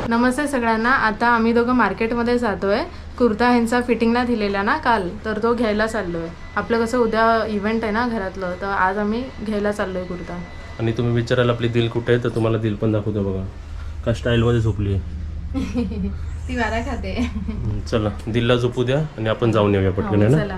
नमस्ते सगळ्यांना. आता आम्ही दोघं मार्केटमध्ये जातोय. कुर्ता ह्यांचा फिटिंगला दिलेला ना काल, तर तो घ्यायला चाललोय. आपलं कसं उद्या इव्हेंट आहे ना घरातलं, तर आज आम्ही घ्यायला चाललोय कुर्ता. आणि तुम्ही विचाराल आपली दिल कुठे आहे, तर तुम्हाला दिल पण दाखवतो बघा. का स्टाईलमध्ये झोपली आहे ती वारा खाते. चला दिलला झोपू द्या आणि आपण जाऊन येऊया पटकन आहे ना.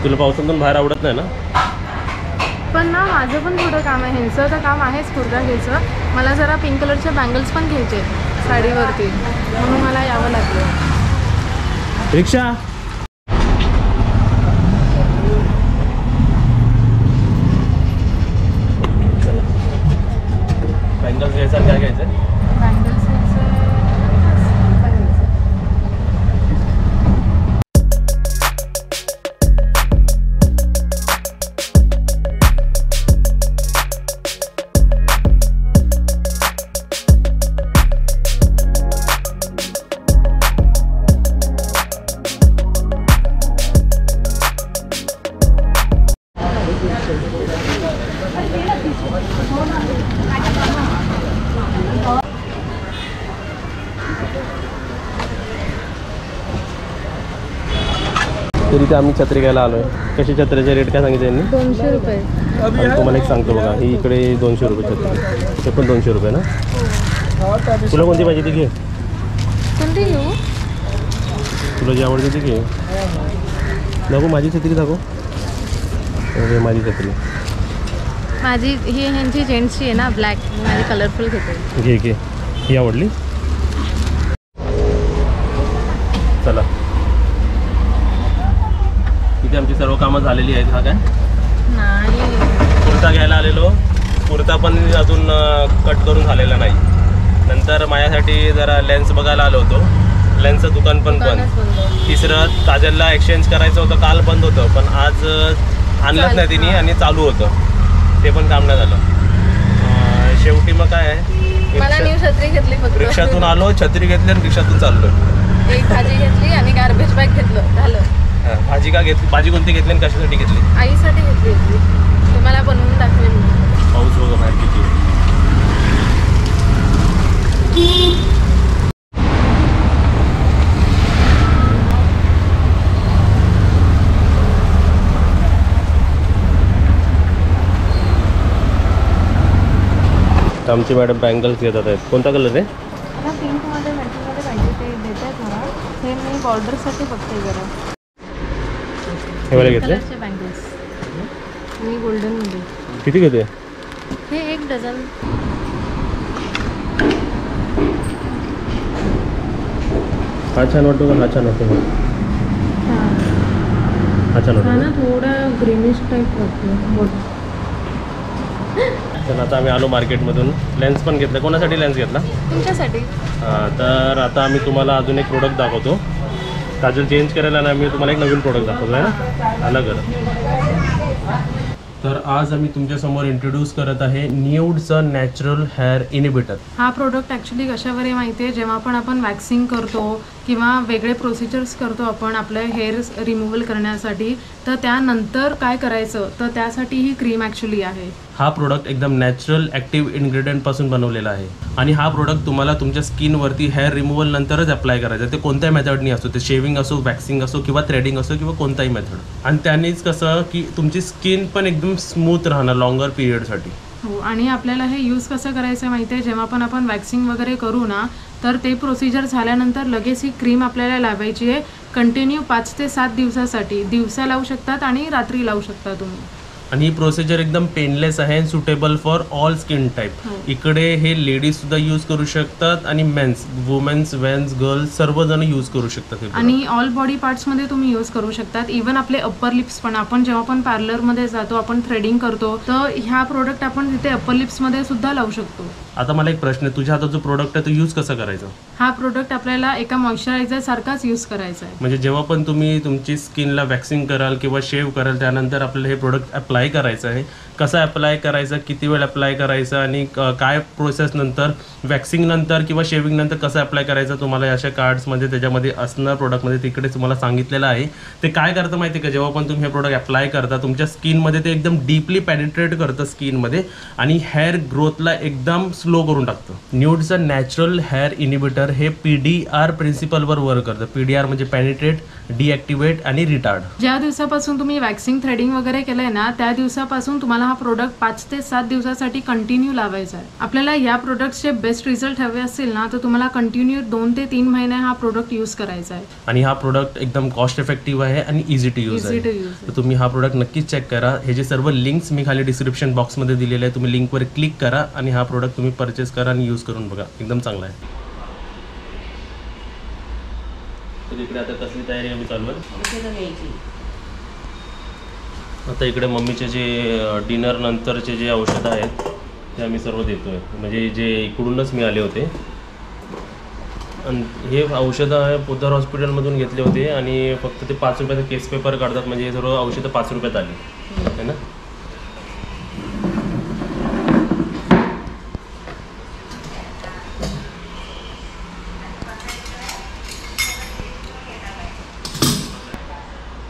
तुला पावसातून बाहेर आवडत नाही ना? पण ना माझं पण थोडं काम आहे. ह्यांचं तर काम आहेच कुर्ता घ्यायचं. मला जरा पिंक कलरचे बँगल्स पण घ्यायचे साडीवरती, म्हणून मला यावं लागलं. रिक्षा बँगल्स घ्यायचं, काय घ्यायचं? बँगल्स तरी ते आम्ही छत्री घ्यायला आलोय. कशी छत्रीचे रेट काय सांगितले यांनी? 200 रुपये. आणि तुम्हाला एक सांगतो बघा, ही इकडे 200 रुपये छत्री, ते पण 200 रुपये ना. तुला कोणती पाहिजे ती घे. कोणती घेऊ? तुला जी आवडते ती घे. दाखव माझी छत्री, दाखव. अरे माझी छत्री, माझी ही ह्यांची जेंट्सची आहे ना ब्लॅक, माझी कलरफुल घेते. घे घे. ही आवडली. चला इथे आमची सर्व कामं झालेली आहेत. हा काय नाही, कुर्ता घ्यायला आलेलो. कुर्ता पण अजून कट करून झालेला नाही. नंतर माझ्यासाठी जरा लेन्स बघायला आलो होतो. लेन्सचं दुकान पण तिसरं काजलला एक्सचेंज करायचं होतं. काल बंद होतं, पण आज आणलंच नाही तिने आणि चालू होतं, ते पण काम नाही झालं. शेवटी मग काय आहे, मला न्यू छत्री घेतली फक्त. रिक्षातून आलो, छत्री घेतली आणि रिक्षातून चाललो. एक भाजी घेतली आणि गार्बेज बॅग घेतलं, झालं. भाजी का घेतली? भाजी कोणती घेतली आणि कशासाठी घेतली? आईसाठी घेतली होती. तुम्हाला बनवून दाखवेल. पाऊस बघा बाहेर किती. आमची मॅडम बँगल्स घेतात आहेत. कोणता कलर आहे? मला पिंकमध्ये मॅचिंगमध्ये पाहिजे, ते देतात मला. हे मी बॉर्डरसाठी बघते जरा. हे वाले घेतले बँगल्स मी गोल्डनमध्ये. किती घेते? हे 1 डझन. हा छान वाटतो का? हा छान वाटतो का? हा छान वाटतो ना, थोडा ग्रीनिश टाईप वाटतो. तर आता आम्ही आलो मार्केटमधून. लेन्स पण घेतलं. कोणासाठी लेन्स घेतला? तुमच्यासाठी. हां, तर आता आम्ही तुम्हाला अजून एक प्रोडक्ट दाखवतो. काजल चेंज करायला ना, आम्ही तुम्हाला एक नवीन प्रोडक्ट दाखवतो आहे ना, अलग अलग. तर आज आम्ही तुमच्यासमोर इंट्रोड्यूस करत आहे न्यूडचं नॅचरल हेअर इनिबिटर. हा प्रोडक्ट ॲक्च्युली कशावर आहे माहिती आहे, जेव्हा पण आपण वॅक्सिंग करतो किंवा वेगळे प्रोसिजर्स करतो आपण आपलं हेअर्स रिमूव्हल करण्यासाठी, तर त्यानंतर काय करायचं, तर त्यासाठी ही क्रीम ॲक्च्युली आहे. हा प्रोडक्ट एकदम नॅचरल ॲक्टिव्ह इन्ग्रेडियंटपासून बनवलेला आहे. आणि हा प्रोडक्ट तुम्हाला तुमच्या स्किनवरती हेअर रिमूव्हल नंतरच अप्लाय करायचं. ते कोणत्याही मेथडनी असो, ते शेविंग असो, वॅक्सिंग असो किंवा थ्रेडिंग असो किंवा कोणताही मेथड. आणि त्यानेच कसं की तुमची स्किन पण एकदम स्मूथ राहणार लॉंगर पिरियडसाठी. हो, आणि आपल्याला हे यूज कसं करायचं माहिती आहे, जेव्हा पण आपण वॅक्सिंग वगैरे करू ना, तर ते प्रोसिजर झाल्यानंतर लगेच ही क्रीम आपल्याला लावायची आहे. कंटिन्यू 5 ते 7 दिवसासाठी. दिवसा लावू शकतात आणि रात्री लावू शकता तुम्ही. आणि ही प्रोसिजर एकदम पेनलेस आहे, suitable for all skin type. इकडे हे लेडीज सुद्धा यूज करू शकतात आणि मेन्स, वुमेन्स, मेन्स, गर्ल्स सर्वजण यूज करू शकतात. आणि ऑल बॉडी पार्ट्समध्ये तुम्ही यूज करू शकतात. इवन आपले अप्पर लिप्स पण, आपण जेव्हा पण पार्लरमध्ये जातो, आपण थ्रेडिंग करतो, तर ह्या प्रोडक्ट आपण तिथे अप्पर लिप्समध्ये सुद्धा लावू शकतो. आता मला एक प्रश्न आहे, तुझ्या हातात जो प्रोडक्ट आहे तो यूज कसा करायचा? हा प्रोडक्ट आपल्याला एका मॉइश्चरायझर सारखाच यूज करायचा आहे. म्हणजे जेव्हा पण तुम्ही तुमची स्किनला वॅक्सिंग कराल किंवा शेव कराल, त्यानंतर आपल्याला हे प्रोडक्ट अप्लाय अप्लाय करायचं आहे, कसं अप्लाय करायचं, किती वेळ अप्लाय करायचं आणि काय प्रोसेस नंतर वॅक्सिंग नंतर किंवा शेविंग नंतर कसं अप्लाय करायचं तुम्हाला अशा कार्ड्समध्ये त्याच्यामध्ये असणार प्रोडक्टमध्ये तिकडे तुम्हाला सांगितलेलं आहे. ते काय करतं माहिती आहे का, जेव्हा पण तुम्ही हे प्रोडक्ट अप्लाय करता तुमच्या स्किनमध्ये ते एकदम डीपली पेनिट्रेट करतं स्किनमध्ये आणि हेअर ग्रोथला एकदम स्लो करून टाकतं. न्यूडचं नॅचरल हेअर इनिबिटर हे PDR प्रिन्सिपलवर वर्क करतं. PDR म्हणजे पेनिट्रेट, डिॲक्टिवेट आणि रिटार्ड. ज्या दिवसापासून तुम्ही वॅक्सिंग थ्रेडिंग वगैरे केलंय ना त्या दिवसापासून तुम्हाला हा प्रोडक्ट 5 ते 7 दिवसासाठी कंटिन्यू लावायचा आहे. आपल्याला या प्रोडक्टचे बेस्ट रिझल्ट हवे असतील ना तर तुम्हाला कंटिन्यू 2 ते 3 महिने हा प्रोडक्ट यूज करायचा आहे. आणि हा प्रोडक्ट एकदम कॉस्ट इफेक्टिव्ह आहे आणि इझी टू यूज आहे. तर तुम्ही हा प्रोडक्ट नक्कीच चेक करा. हे जे सर्व लिंक्स मी खाली डिस्क्रिप्शन बॉक्समध्ये दिलेले आहे, तुम्ही लिंकवर क्लिक करा आणि हा प्रोडक्ट तुम्ही परचेस करा आणि यूज करून बघा, एकदम चांगला आहे. तर इकडे आता कसली तयारी आम्ही चालू आहे. आता इकडे मम्मीचे जे डिनर नंतरचे जे औषधं आहेत ते आम्ही सर्व देतोय, म्हणजे जे इकडूनच मिळाले होते. आणि हे औषधं आहे पोद्दार हॉस्पिटलमधून घेतले होते आणि फक्त ते 5 रुपयाचा केस पेपर काढतात, म्हणजे हे सर्व औषधं 5 रुपयात आली है ना.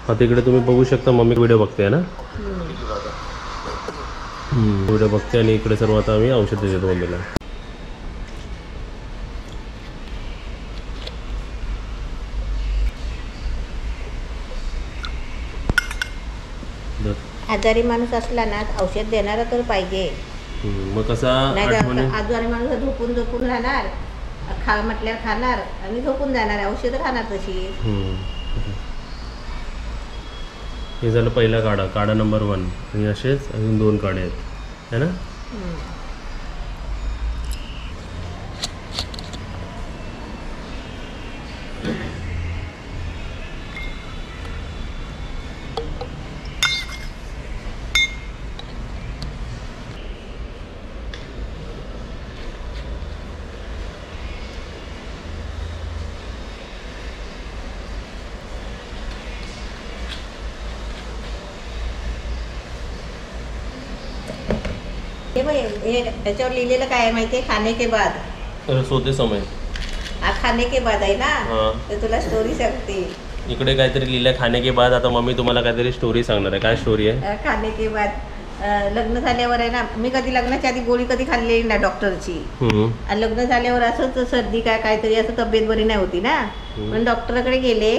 आता इकडे तुम्ही बघू शकता मम्मी व्हिडिओ बघते ना, व्हिडिओ बघते आणि इकडे सर्व आता आम्ही औषध देतो मम्मीला. आजारी माणूस असला ना औषध देणारा तर पाहिजे. मग कसा आजारी माणूस झोपून झोपून राहणार, खा म्हटल्यावर खाणार आणि झोपून जाणार, औषध खाणार तशी. हे झालं पहिला काढा नंबर 1 आणि असेच अजून 2 काढे आहेत है ना. हे त्याच्यावर लिहिलेलं काय आहे माहितीये, खाने के बाद. सोते समय खाने के बाद आहे ना, तर तुला स्टोरी सांगते. इकडे काहीतरी लिहिलंय खाने के बाद. आता मम्मी तुम्हाला काहीतरी स्टोरी सांगणार आहे. काय स्टोरी आहे? खाने के बाद लग्न झाल्यावर आहे ना, मी कधी लग्नाच्या आधी गोळी कधी खाल्लेली ना डॉक्टरची. आणि लग्न झाल्यावर असंच सर्दी काहीतरी असं तब्येत बरी नाही होती ना, पण डॉक्टरकडे गेले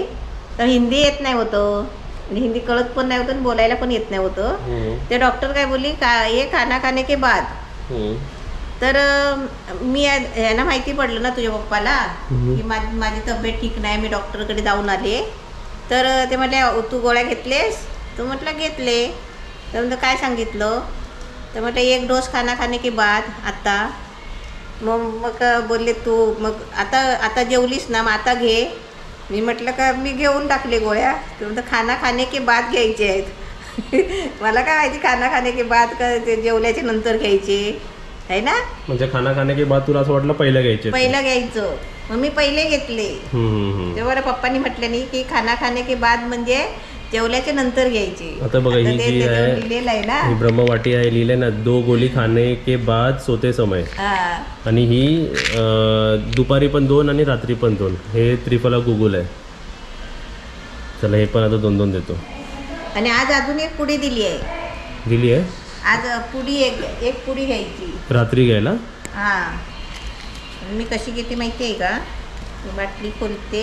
तर हिंदी येत नाही होतं आणि हिंदी कळत पण नाही होतं आणि बोलायला पण येत नाही होतं. ते डॉक्टर काय बोलली का हे खाना खाने के बाद. तर मी यांना माहिती पडलं ना तुझ्या पप्पाला की माझी तब्येत ठीक नाही, मी डॉक्टरकडे जाऊन आले. तर ते म्हटले तू गोळ्या घेतलेस? तू म्हटलं घेतले. तर म्हटलं काय सांगितलं? तर म्हटलं 1 डोस खाने के बाद आता. मग बोलले तू मग आता जेवलीस ना, मग आता घे. मी म्हटलं का मी घेऊन टाकले गोळ्या. तर म्हटलं खाने के बाद घ्यायचे आहेत. मला काय माहिती खाने के बाद का ते जेवल्याच्या नंतर घ्यायचे आहे ना. म्हणजे खाने के बाद तुला असं वाटलं पहिलं घ्यायचं. मग मी पहिले घेतले. तेव्हा पप्पांनी म्हटलं नाही की खाने के बाद म्हणजे जेवल्याच्या नंतर घ्यायची. आता बघा ही जी आहे ना, ही ब्रह्मवाटी आहे, लिहिलंय ना 2 गोळी खाने के बाद सोते समय. आणि ही दुपारी पण 2 आणि रात्री पण 2. हे त्रिफला गुगुल आहे. चला हे पण आता 2-2 देतो. आणि आज अजून एक पुडी दिली आहे. आज पुडी एक पुडी घ्यायची रात्री घ्यायला. मी कशी घेते माहिती आहे का, बाटली खोलते,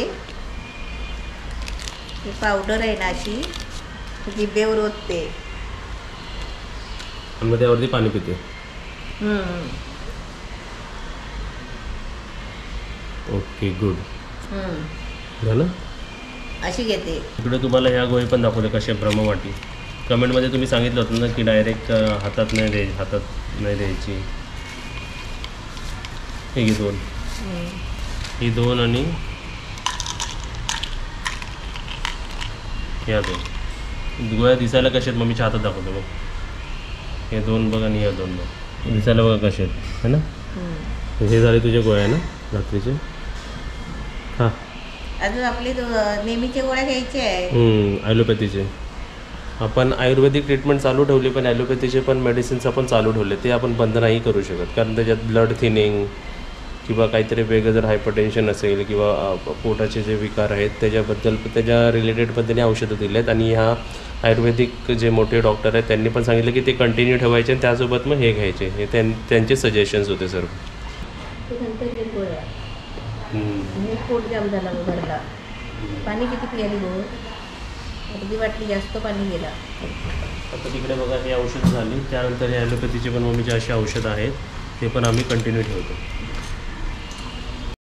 ही पावडर आहे ना अशी जिभेवर ओतते आणि मग त्यावरती पाणी पिते. ओके गुड झालं. अशी घेते. इकडे तुम्हाला ह्या गोळी पण दाखवते कशा ब्रह्मवाटी. कमेंटमध्ये तुम्ही सांगितलं होतं ना की डायरेक्ट हातात नाही द्यायची. हे घे 2, ही 2 आणि ह्या 2 गोळ्या दिसायला कशा आहेत मम्मीच्या हातात दाखवतो. मग हे 2 बघ आणि ह्या 2 बघ, दिसायला बघा कशा आहेत है ना. हे झाले तुझे गोळ्या ना रात्रीचे. अजून आपली नेहमीचे गोळ्या घ्यायचे आहे ॲलोपॅथीचे. आपण आयुर्वेदिक ट्रीटमेंट चालू ठेवली, पण ॲलोपॅथीचे पण मेडिसिन्स आपण चालू ठेवले, ते आपण बंद नाही करू शकत. कारण त्याच्यात ब्लड थिनिंग किंवा काहीतरी वेगळं जर हायपरटेन्शन असेल किंवा पोटाचे जे विकार आहेत त्याच्याबद्दल त्याच्या रिलेटेड पद्धतीने औषधं दिली आहेत. आणि ह्या आयुर्वेदिक जे मोठे डॉक्टर आहेत त्यांनी पण सांगितलं की ते कंटिन्यू ठेवायचे आणि त्यासोबत मग हे घ्यायचे. हे त्यांचे सजेशन्स होते सर्व. पोट जाम झाला भरला. पाणी किती पियाली गो? अर्धी वाटली जास्त पाणी गेला. आता तिकडे बघा हे औषध झाली, त्यानंतर हे ॲलोपॅथीचे पण मम्मीचे असे औषधं आहेत, ते पण आम्ही कंटिन्यू ठेवतो.